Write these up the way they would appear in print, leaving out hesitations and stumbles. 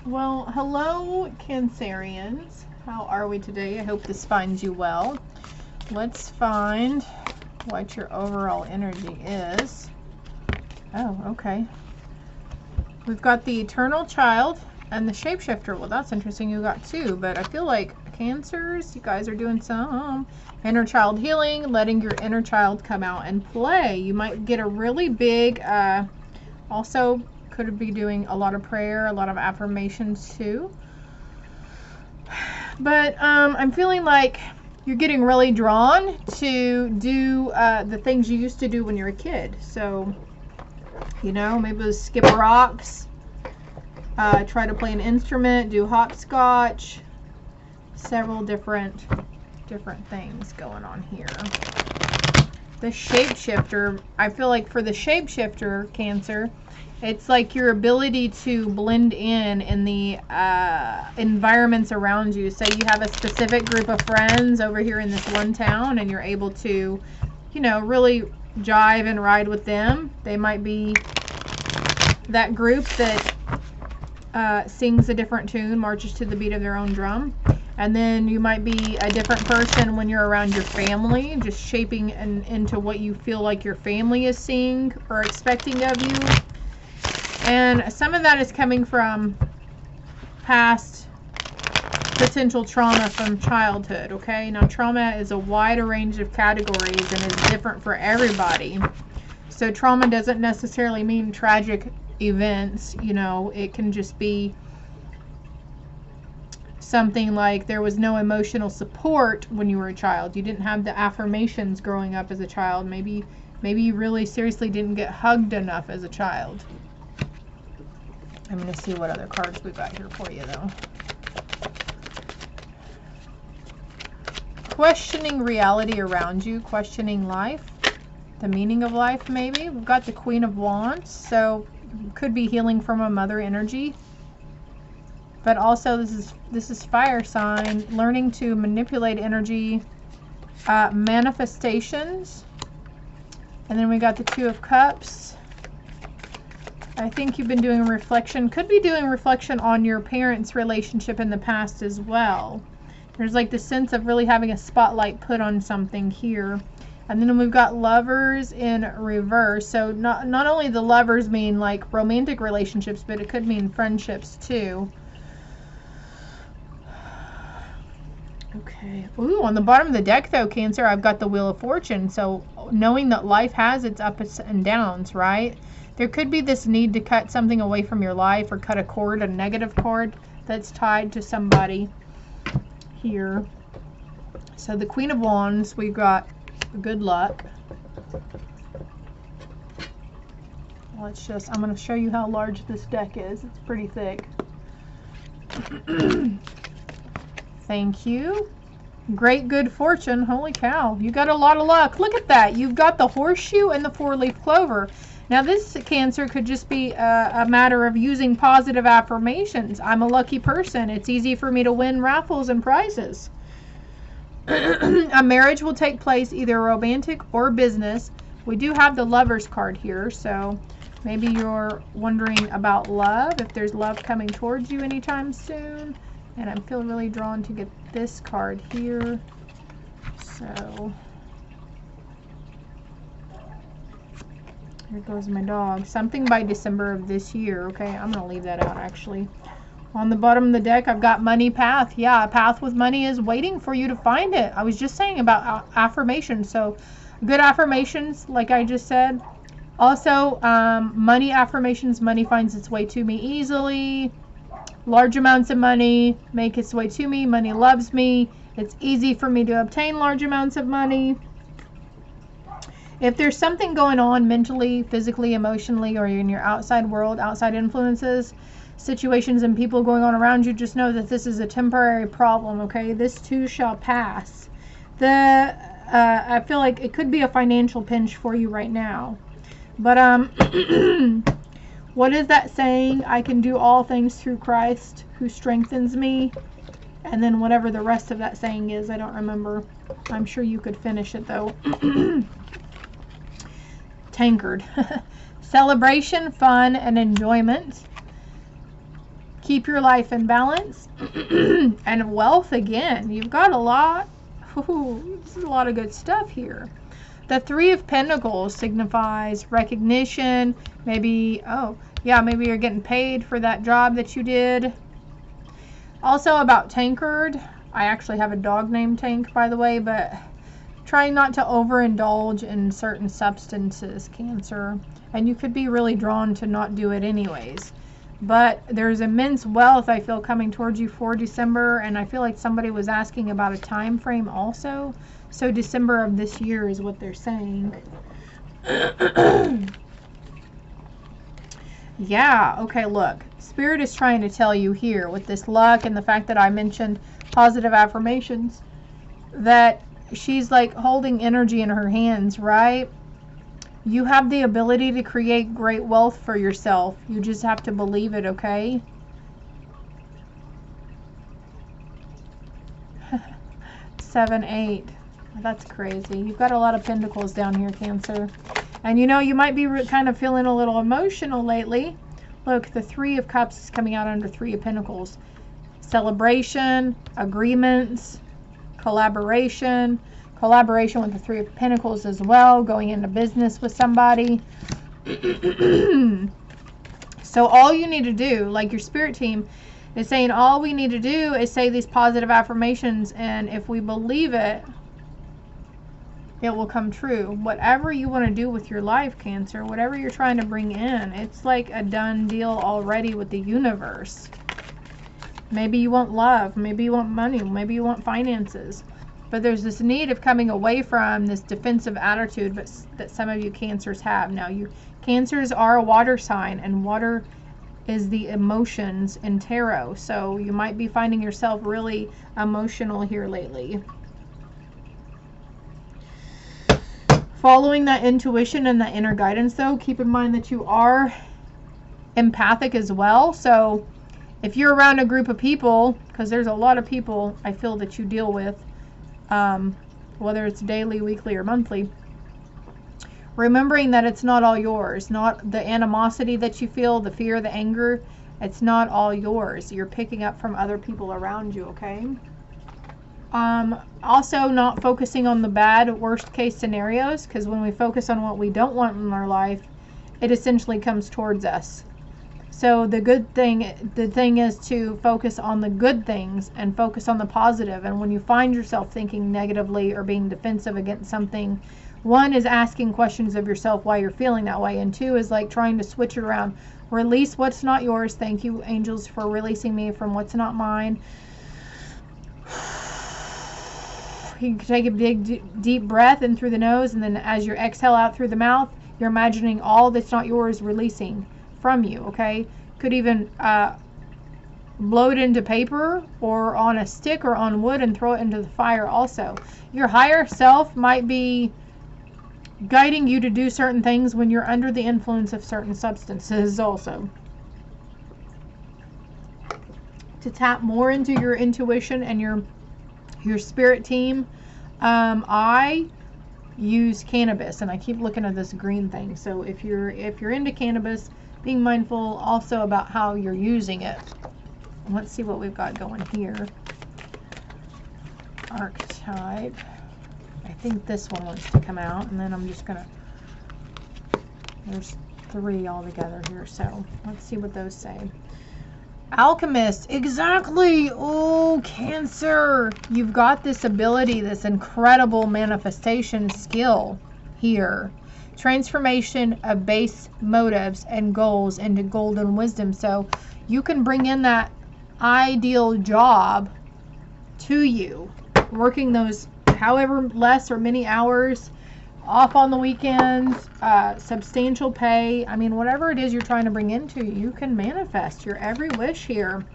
Well, hello, Cancerians. How are we today? I hope this finds you well. Let's find what your overall energy is. Oh, okay. We've got the Eternal Child and the Shapeshifter. Well, that's interesting. You got two, but I feel like Cancers, you guys are doing some inner child healing, letting your inner child come out and play. You might get a really big, also could be doing a lot of prayer, a lot of affirmations too. But I'm feeling like you're getting really drawn to do the things you used to do when you were a kid. So, you know, maybe it was skip rocks, try to play an instrument, do hopscotch, several different things going on here. The Shapeshifter, I feel like for the Shapeshifter, Cancer, it's like your ability to blend in the environments around you. Say you have a specific group of friends over here in this one town and you're able to, you know, really jive and ride with them. They might be that group that sings a different tune, marches to the beat of their own drum. And then you might be a different person when you're around your family, just shaping into what you feel like your family is seeing or expecting of you. And some of that is coming from past potential trauma from childhood, okay? Now, trauma is a wide range of categories and is different for everybody. So trauma doesn't necessarily mean tragic events, you know. It can just be something like there was no emotional support when you were a child. You didn't have the affirmations growing up as a child. Maybe you really seriously didn't get hugged enough as a child. I'm going to see what other cards we got here for you, though. Questioning reality around you, questioning life, the meaning of life, maybe. We've got the Queen of Wands, so could be healing from a mother energy. But also this is fire sign, learning to manipulate energy, manifestations. And then we got the Two of Cups. I think you've been doing reflection. Could be doing reflection on your parents' relationship in the past as well. There's like the sense of really having a spotlight put on something here. And then we've got Lovers in reverse. So not only the lovers mean like romantic relationships, but it could mean friendships too. Okay. Ooh, on the bottom of the deck though, Cancer, I've got the Wheel of Fortune. So knowing that life has its ups and downs, right? There could be this need to cut something away from your life or cut a cord, a negative cord that's tied to somebody here. So the Queen of Wands, we've got good luck. Let's just, I'm going to show you how large this deck is. It's pretty thick. Thank you. Great good fortune. Holy cow. You got a lot of luck. Look at that. You've got the horseshoe and the four-leaf clover. Now this, Cancer, could just be a matter of using positive affirmations. I'm a lucky person. It's easy for me to win raffles and prizes. A marriage will take place, either romantic or business. We do have the Lovers card here, so maybe you're wondering about love, if there's love coming towards you anytime soon. And I'm feeling really drawn to get this card here. So here goes my dog. Something by December of this year. Okay, I'm going to leave that out actually. On the bottom of the deck, I've got money path. Yeah, a path with money is waiting for you to find it. I was just saying about affirmations. So good affirmations, like I just said. Also, money affirmations. Money finds its way to me easily. Large amounts of money make its way to me. Money loves me. It's easy for me to obtain large amounts of money. If there's something going on mentally, physically, emotionally, or in your outside world, outside influences, situations and people going on around you, just know that this is a temporary problem, okay? This too shall pass. I feel like it could be a financial pinch for you right now. But what is that saying? I can do all things through Christ who strengthens me. And then whatever the rest of that saying is, I don't remember. I'm sure you could finish it though. Tankard. Celebration, fun, and enjoyment. Keep your life in balance. And wealth again. You've got a lot. Ooh, this is a lot of good stuff here. The Three of Pentacles signifies recognition. Maybe, oh, yeah, maybe you're getting paid for that job that you did. Also about Tankard. I actually have a dog named Tank, by the way, but trying not to overindulge in certain substances, Cancer. And you could be really drawn to not do it anyways. But there's immense wealth I feel coming towards you for December, and I feel like somebody was asking about a time frame also. So December of this year is what they're saying. Yeah, okay, look. Spirit is trying to tell you here with this luck and the fact that I mentioned positive affirmations that she's like holding energy in her hands, right? You have the ability to create great wealth for yourself. You just have to believe it, okay? 7, 8. That's crazy. You've got a lot of pentacles down here, Cancer. And you know, you might be kind of feeling a little emotional lately. Look, the 3 of Cups is coming out under 3 of Pentacles. Celebration, agreements, collaboration. Collaboration with the 3 of Pentacles as well, going into business with somebody. So all you need to do, like your spirit team is saying, all we need to do is say these positive affirmations, and if we believe it, it will come true. Whatever you want to do with your life, Cancer, whatever you're trying to bring in, it's like a done deal already with the universe. Maybe you want love, maybe you want money, maybe you want finances. But there's this need of coming away from this defensive attitude that some of you Cancers have. Now, you Cancers are a water sign, and water is the emotions in tarot. So you might be finding yourself really emotional here lately. Following that intuition and that inner guidance, though, keep in mind that you are empathic as well. So if you're around a group of people, because there's a lot of people I feel that you deal with, whether it's daily, weekly, or monthly, remembering that it's not all yours. Not the animosity that you feel, the fear, the anger, it's not all yours. You're picking up from other people around you, okay? Also not focusing on the bad, worst case scenarios, because when we focus on what we don't want in our life, it essentially comes towards us. So the thing is to focus on the good things and focus on the positive. And when you find yourself thinking negatively or being defensive against something, 1 is asking questions of yourself why you're feeling that way, and 2 is like trying to switch it around. Release what's not yours. Thank you, angels, for releasing me from what's not mine. You can take a big deep breath in through the nose, and then as you exhale out through the mouth, you're imagining all that's not yours releasing from you, okay? Could even blow it into paper or on a stick or on wood and throw it into the fire also. Your higher self might be guiding you to do certain things when you're under the influence of certain substances also. To tap more into your intuition and your spirit team, I use cannabis, and I keep looking at this green thing. So if you're into cannabis, being mindful also about how you're using it. Let's see what we've got going here. Archetype. I think this one wants to come out, and then I'm just gonna, there's 3 altogether here, so let's see what those say. Alchemist, exactly. Oh, Cancer, you've got this ability, this incredible manifestation skill here. Transformation of base motives and goals into golden wisdom. So you can bring in that ideal job to you, working those however less or many hours, off on the weekends, substantial pay. I mean, whatever it is you're trying to bring into you, you can manifest your every wish here.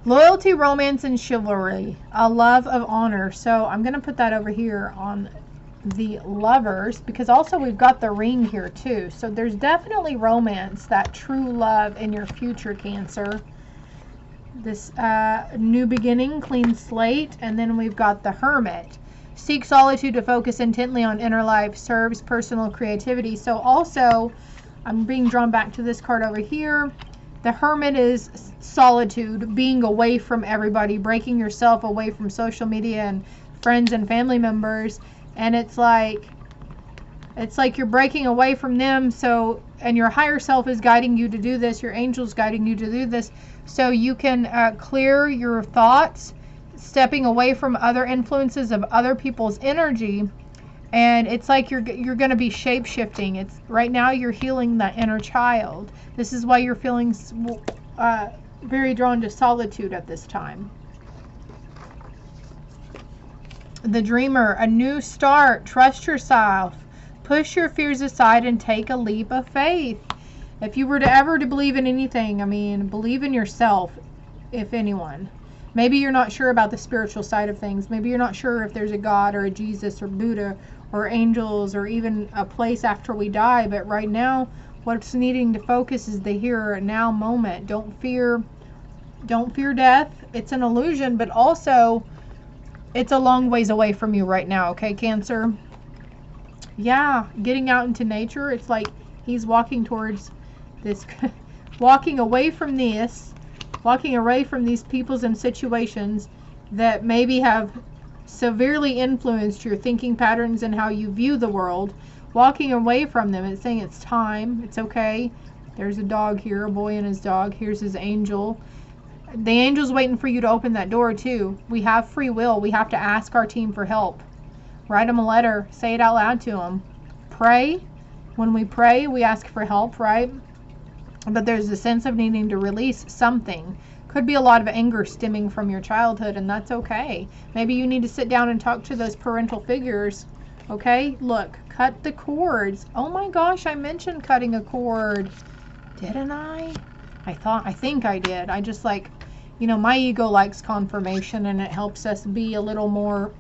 Loyalty, romance, and chivalry. A love of honor. So I'm going to put that over here on the Lovers, because also we've got the Ring here too. So there's definitely romance, that true love in your future, Cancer. This new beginning, clean slate. And then we've got the Hermit. Seek solitude to focus intently on inner life, serves personal creativity. So also, I'm being drawn back to this card over here. The hermit is solitude, being away from everybody, breaking yourself away from social media and friends and family members. And it's like you're breaking away from them. So, and your higher self is guiding you to do this. Your angel's guiding you to do this. So you can clear your thoughts, stepping away from other influences of other people's energy. And it's like you're going to be shape-shifting. It's right now you're healing that inner child. This is why you're feeling very drawn to solitude at this time. The dreamer, a new start. Trust yourself. Push your fears aside and take a leap of faith. If you were to ever to believe in anything, I mean, believe in yourself, if anyone. Maybe you're not sure about the spiritual side of things. Maybe you're not sure if there's a God or a Jesus or Buddha or angels or even a place after we die. But right now, what's needing to focus is the here and now moment. Don't fear death. It's an illusion, but also it's a long ways away from you right now, okay, Cancer? Yeah, getting out into nature, it's like he's walking towards this, walking away from these peoples and situations that maybe have severely influenced your thinking patterns and how you view the world. Walking away from them. It's saying it's time. It's okay. There's a dog here, a boy and his dog. Here's his angel. The angel's waiting for you to open that door too. We have free will. We have to ask our team for help. Write them a letter. Say it out loud to them. Pray. When we pray, we ask for help, right? But there's a sense of needing to release something. Could be a lot of anger stemming from your childhood, and that's okay. Maybe you need to sit down and talk to those parental figures. Okay? Look, cut the cords. Oh my gosh, I mentioned cutting a cord. Didn't I? I think I did. I just like, you know, my ego likes confirmation, and it helps us be a little more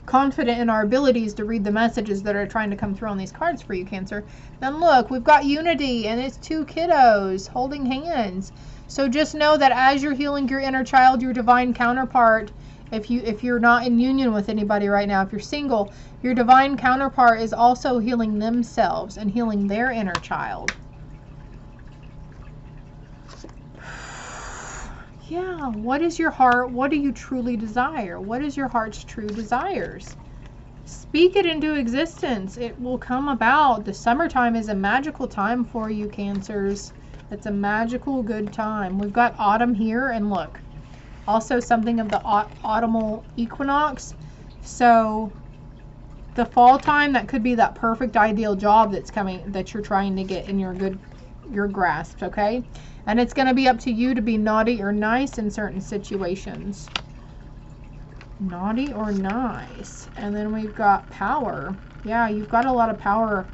confident in our abilities to read the messages that are trying to come through on these cards for you, Cancer. Then look, we've got unity, and it's two kiddos holding hands. So just know that as you're healing your inner child, your divine counterpart, if you're not in union with anybody right now, if you're single, your divine counterpart is also healing themselves and healing their inner child. Yeah, what is your heart? What do you truly desire? What is your heart's true desires? Speak it into existence. It will come about. The summertime is a magical time for you, Cancers. It's a magical, good time. We've got autumn here, and look, also something of the autumnal equinox. So the fall time, that could be that perfect ideal job that's coming, that you're trying to get in your grasp, okay? And it's going to be up to you to be naughty or nice in certain situations. Naughty or nice. And then we've got power. Yeah, you've got a lot of power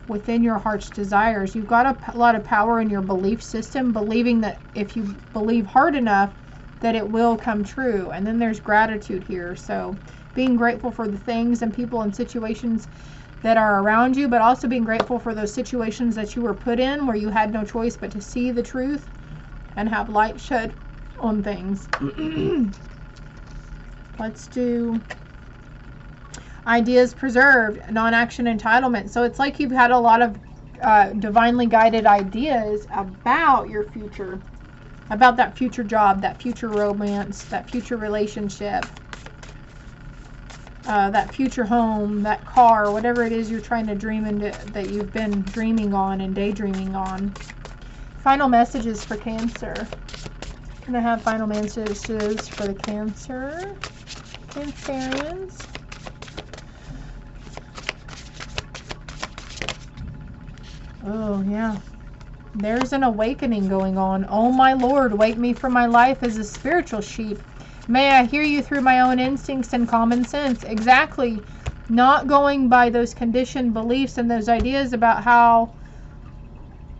within your heart's desires. You've got a lot of power in your belief system, believing that if you believe hard enough, that it will come true. And then there's gratitude here. So being grateful for the things and people and situations that are around you, but also being grateful for those situations that you were put in where you had no choice but to see the truth and have light shed on things. Let's do ideas preserved, non-action entitlement. So it's like you've had a lot of divinely guided ideas about your future, about that future job, that future romance, that future relationship, that future home, that car, whatever it is you're trying to dream into, that you've been dreaming on and daydreaming on. Final messages for Cancer. Can I have final messages for the Cancerians? Oh, yeah. There's an awakening going on. Oh, my Lord, wake me from my life as a spiritual sheep. May I hear you through my own instincts and common sense. Exactly. Not going by those conditioned beliefs and those ideas about how,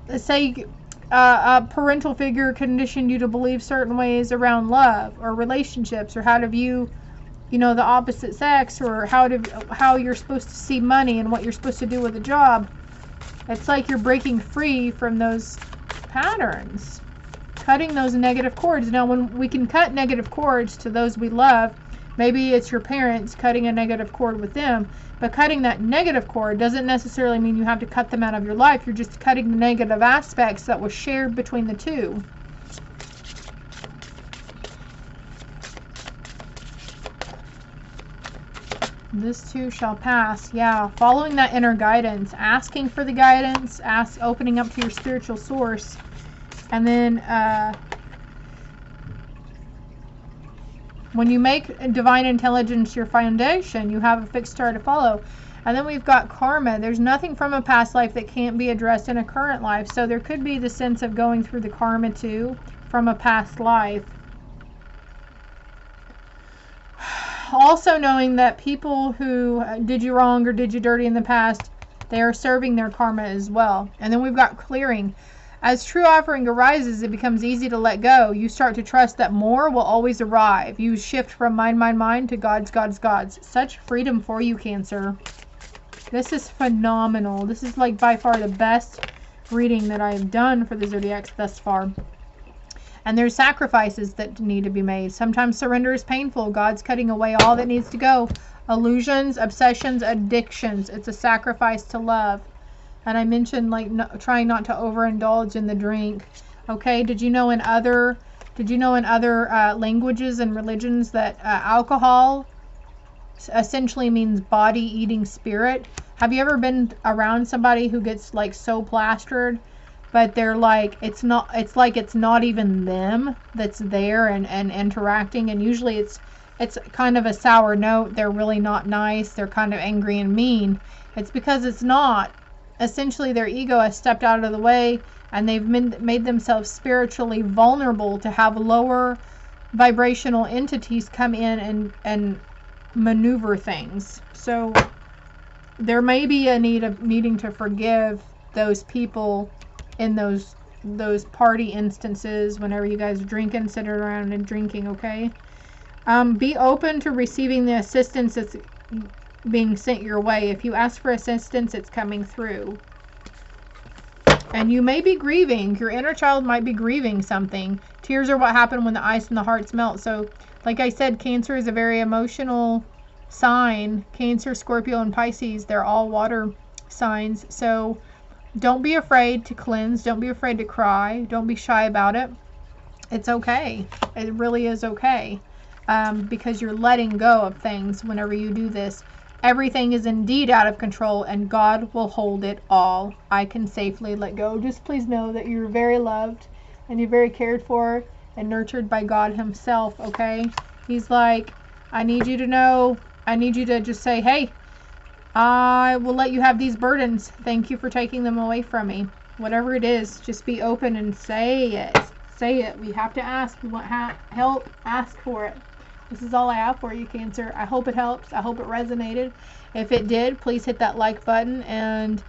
let's say, a parental figure conditioned you to believe certain ways around love or relationships, or how to view, you know, the opposite sex, or how you're supposed to see money and what you're supposed to do with a job. It's like you're breaking free from those patterns. Cutting those negative cords. Now, when we can cut negative cords to those we love, Maybe it's your parents cutting a negative cord with them, but cutting that negative cord doesn't necessarily mean you have to cut them out of your life. You're just cutting the negative aspects that was shared between the two. This too shall pass. Yeah, following that inner guidance, asking for the guidance, opening up to your spiritual source, and then when you make divine intelligence your foundation, you have a fixed star to follow. And then we've got karma. There's nothing from a past life that can't be addressed in a current life. So there could be the sense of going through the karma too from a past life. Also knowing that people who did you wrong or did you dirty in the past, they are serving their karma as well. And then we've got clearing. As true offering arises, it becomes easy to let go. You start to trust that more will always arrive. You shift from mind to God's. Such freedom for you, Cancer. This is phenomenal. This is like by far the best reading that I've done for the Zodiacs thus far. And there's sacrifices that need to be made. Sometimes surrender is painful. God's cutting away all that needs to go. Illusions, obsessions, addictions. It's a sacrifice to love. And I mentioned like trying not to overindulge in the drink. Okay, did you know in other languages and religions that alcohol essentially means body eating spirit? Have you ever been around somebody who gets like so plastered, but they're like, it's like it's not even them that's there and interacting, and usually it's kind of a sour note. They're really not nice. They're kind of angry and mean. It's because it's not. Essentially, their ego has stepped out of the way, and they've made themselves spiritually vulnerable to have lower vibrational entities come in and maneuver things. So there may be a need of needing to forgive those people in those party instances whenever you guys drink and sit around and drinking, okay? Be open to receiving the assistance that's being sent your way. If you ask for assistance, it's coming through. And you may be grieving. Your inner child might be grieving something. Tears are what happen when the ice in the hearts melt. So, like I said, Cancer is a very emotional sign. Cancer, Scorpio, and Pisces, they're all water signs. So don't be afraid to cleanse. Don't be afraid to cry. Don't be shy about it. It's okay. It really is okay. Because you're letting go of things whenever you do this. Everything is indeed out of control, and God will hold it all. I can safely let go. Just please know that you're very loved and you're very cared for and nurtured by God himself, okay? He's like, I need you to know, I need you to just say, hey, I will let you have these burdens. Thank you for taking them away from me. Whatever it is, just be open and say it. Say it. We have to ask. We want help. Ask for it. This is all I have for you, Cancer. I hope it helps. I hope it resonated. If it did, please hit that like button. And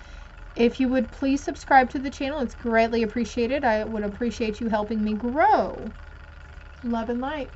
if you would please subscribe to the channel, it's greatly appreciated. I would appreciate you helping me grow. Love and light.